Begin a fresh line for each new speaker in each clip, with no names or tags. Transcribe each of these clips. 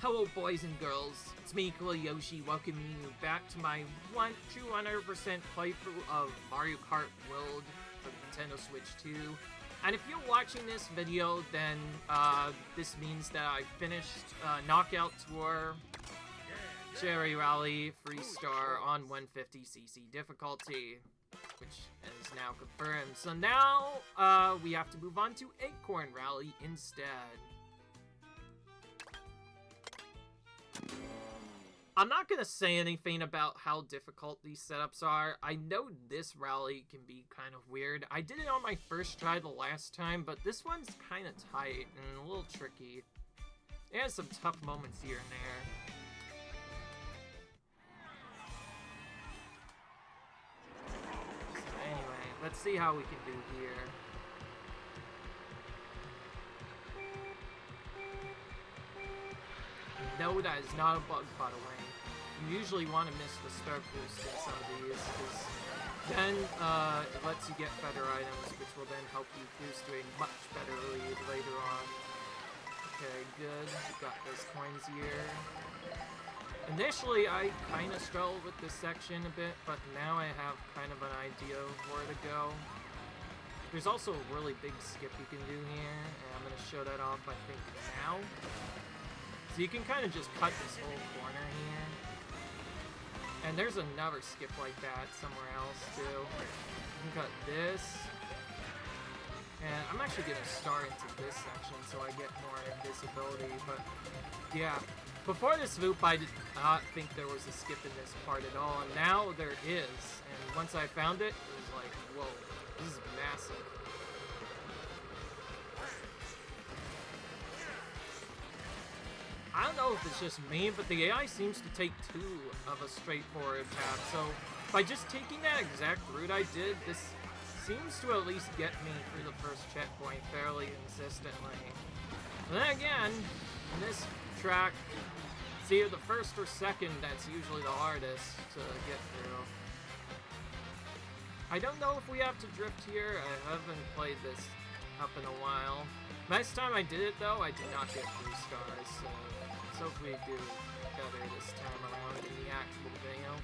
Hello boys and girls, it's me, Yoshi, welcoming you back to my 200% playthrough of Mario Kart World for the Nintendo Switch 2. And if you're watching this video, then this means that I finished Knockout Tour Cherry Rally Freestar on 150cc difficulty, which is now confirmed. So now we have to move on to Acorn Rally instead. I'm not going to say anything about how difficult these setups are. I know this rally can be kind of weird. I did it on my first try the last time, but this one's kind of tight and a little tricky. It has some tough moments here and there. So anyway, let's see how we can do here. No, that is not a bug, by the way. You usually want to miss the start boost in some of these, because then it lets you get better items, which will then help you boost to a much better lead later on. Okay, good. Got those coins here. Initially, I kind of struggled with this section a bit, but now I have kind of an idea of where to go. There's also a really big skip you can do here, and I'm going to show that off, I think, now. So you can kind of just cut this whole corner here. And there's another skip like that somewhere else, too. You can cut this. And I'm actually going to start into this section so I get more visibility. But, yeah. Before this loop, I did not think there was a skip in this part at all. And now there is. And once I found it, it was like, whoa, this is massive. I don't know if it's just me, but the AI seems to take two of a straightforward path, so by just taking that exact route I did, this seems to at least get me through the first checkpoint fairly consistently. And then again, in this track, it's either the first or second that's usually the hardest to get through. I don't know if we have to drift here. I haven't played this up in a while. Last time I did it, though, I did not get 3 stars, so let's hope we do better this time around in the actual video.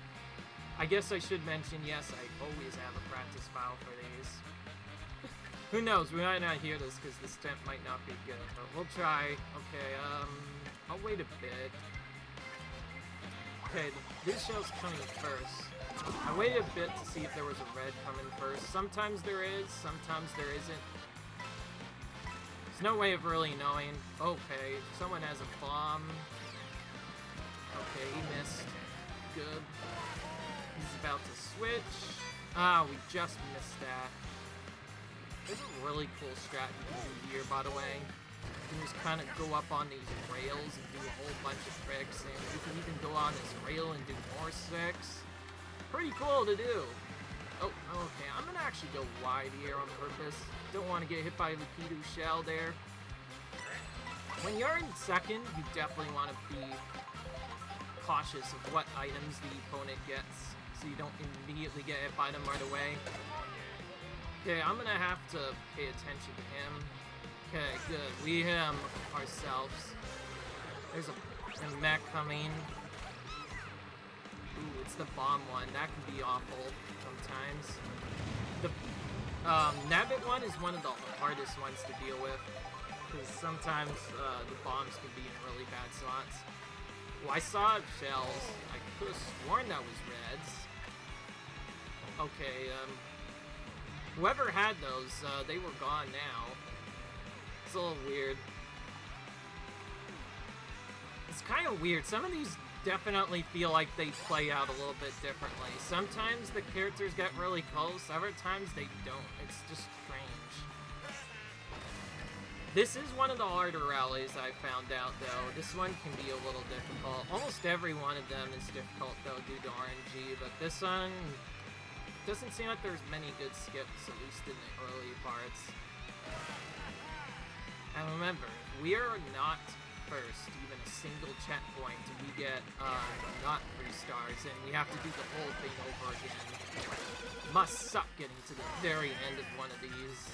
I guess I should mention, yes, I always have a practice file for these. Who knows, we might not hear this because this temp might not be good, but we'll try. Okay, I'll wait a bit. Okay, this shell's coming first. I waited a bit to see if there was a red coming first. Sometimes there is, sometimes there isn't. There's no way of really knowing. Okay, someone has a bomb. Okay, he missed. Good. He's about to switch. Ah, we just missed that. There's a really cool strat you can do here, by the way. You can just kind of go up on these rails and do a whole bunch of tricks, and you can even go on this rail and do more tricks. Pretty cool to do. Oh, okay, I'm gonna actually go wide here on purpose. Don't want to get hit by a Lupido shell there. When you're in second, you definitely want to be cautious of what items the opponent gets, so you don't immediately get hit by them right away. Okay, I'm gonna have to pay attention to him. Okay, good. We hit him ourselves. There's a mech coming. Ooh, it's the bomb one. That can be awful sometimes. The Nabbit one is one of the hardest ones to deal with, because sometimes the bombs can be in really bad slots. Well, I saw shells. I could have sworn that was reds. Okay, whoever had those, they were gone now. It's a little weird. It's kind of weird. Some of these definitely feel like they play out a little bit differently. Sometimes the characters get really close, other times they don't. It's just strange. This is one of the harder rallies I found out, though. This one can be a little difficult. Almost every one of them is difficult, though, due to RNG, but this one doesn't seem like there's many good skips, at least in the early parts. And remember, we are not first, even a single checkpoint, we get not 3 stars, and we have to do the whole thing over again. Must suck getting to the very end of one of these.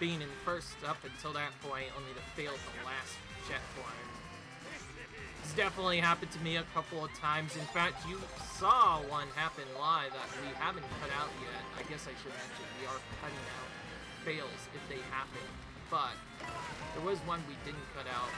Being in first up until that point, only to fail at the last checkpoint. definitely happened to me a couple of times. In fact, you saw one happen live that we haven't cut out yet. I guess I should mention we are cutting out fails if they happen. But there was one we didn't cut out.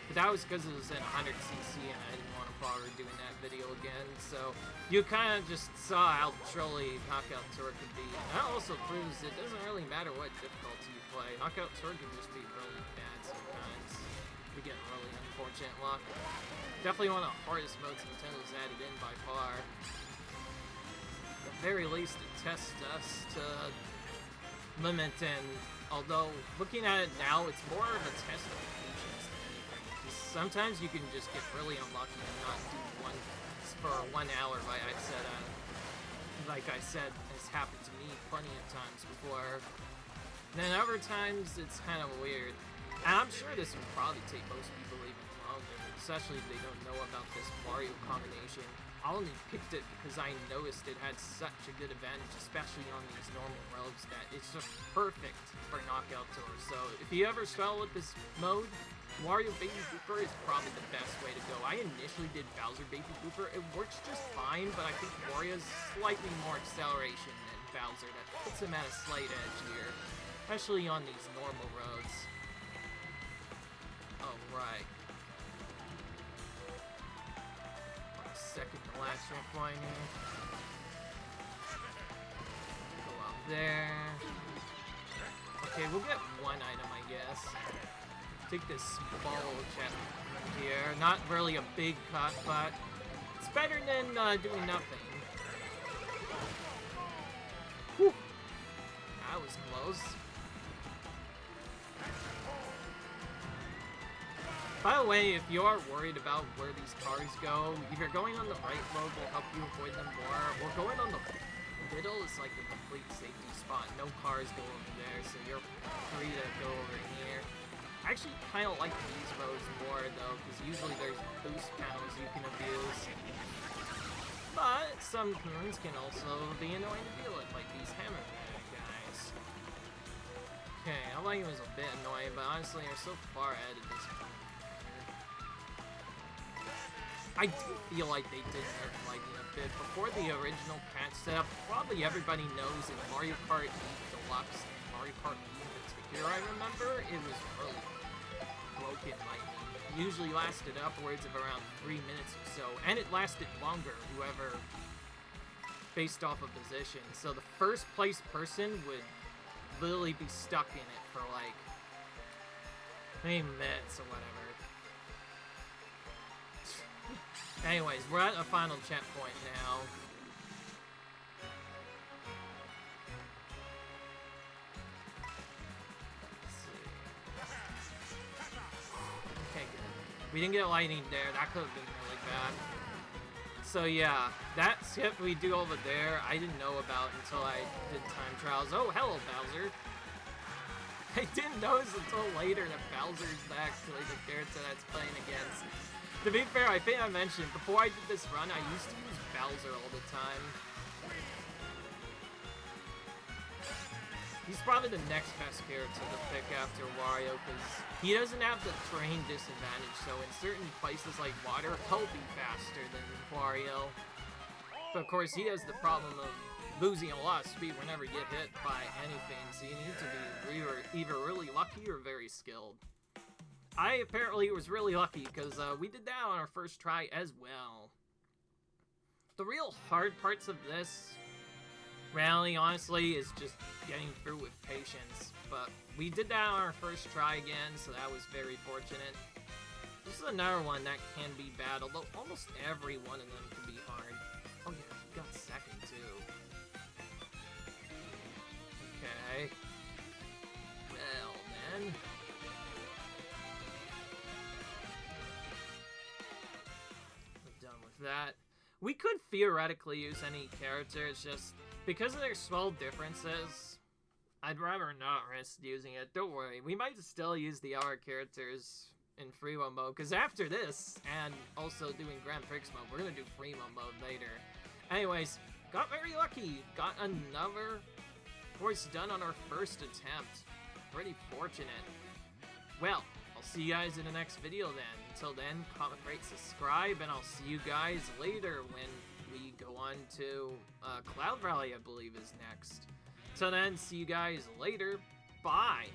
But that was because it was in 100cc and I didn't want to bother doing that video again. So you kind of just saw how trolly Knockout Tour could be. And that also proves it doesn't really matter what difficulty you play. Knockout Tour can just be really bad sometimes. We get really unfortunate luck. Definitely one of the hardest modes Nintendo's added in by far. At the very least, it tests us to limit, and although looking at it now, it's more of a test of patience than anything. Because sometimes you can just get really unlucky and not do one for 1 hour, like I said, has happened to me plenty of times before. Then other times, it's kind of weird. And I'm sure this would probably take most people even longer, especially if they don't know about this Mario combination. I only picked it because I noticed it had such a good advantage, especially on these normal roads, that it's just perfect for Knockout Tour. So if you ever struggle with this mode, Mario Baby Booper is probably the best way to go. I initially did Bowser Baby Booper. It works just fine, but I think Wario's slightly more acceleration than Bowser. That puts him at a slight edge here, especially on these normal roads. Alright. Second to last checkpoint here. Go up there. Okay, we'll get one item, I guess. Take this small chest here. Not really a big cut, but it's better than doing nothing. Whew. That was close. By the way, if you are worried about where these cars go, either going on the right road will help you avoid them more, or going on the middle is like a complete safety spot. No cars go over there, so you're free to go over here. I actually kind of like these roads more, though, because usually there's boost panels you can abuse. But some turns can also be annoying to deal with, like these hammerhead guys. Okay, I like it was a bit annoying, but honestly, they're so far ahead at this point. I do feel like they did nerf lighting a bit. Before the original patch setup, probably everybody knows in Mario Kart 8 Deluxe and Mario Kart 8 in particular, I remember, it was really broken lightning. It usually lasted upwards of around 3 minutes or so, and it lasted longer, whoever based off of position. So the first place person would literally be stuck in it for like 3 minutes or whatever. Anyways, we're at a final checkpoint now. Let's see. Okay, good. We didn't get lightning there. That could have been really bad. So yeah, that skip we do over there, I didn't know about until I did time trials. Oh, hello, Bowser. I didn't notice until later that Bowser's actually the character that's playing against. To be fair, I think I mentioned, before I did this run, I used to use Bowser all the time. He's probably the next best character to pick after Wario, because he doesn't have the terrain disadvantage, so in certain places like water, he'll be faster than Wario. But of course, he has the problem of losing a lot of speed whenever you get hit by anything, so you need to be either really lucky or very skilled. I apparently was really lucky, because we did that on our first try as well. The real hard parts of this rally, honestly, is just getting through with patience. But we did that on our first try again, so that was very fortunate. This is another one that can be bad, although almost every one of them can be hard. Oh yeah, we got second too. Okay. Well then. That we could theoretically use any character, it's just because of their small differences, I'd rather not risk using it. Don't worry, we might still use the other characters in freewheel mode, because after this, and also doing Grand Prix mode, we're gonna do freewheel mode later. Anyways, got very lucky, got another course done on our first attempt. Pretty fortunate. Well, I'll see you guys in the next video then. Until then, comment, rate, subscribe, and I'll see you guys later when we go on to Cloud Valley, I believe, is next. Till then, see you guys later. Bye.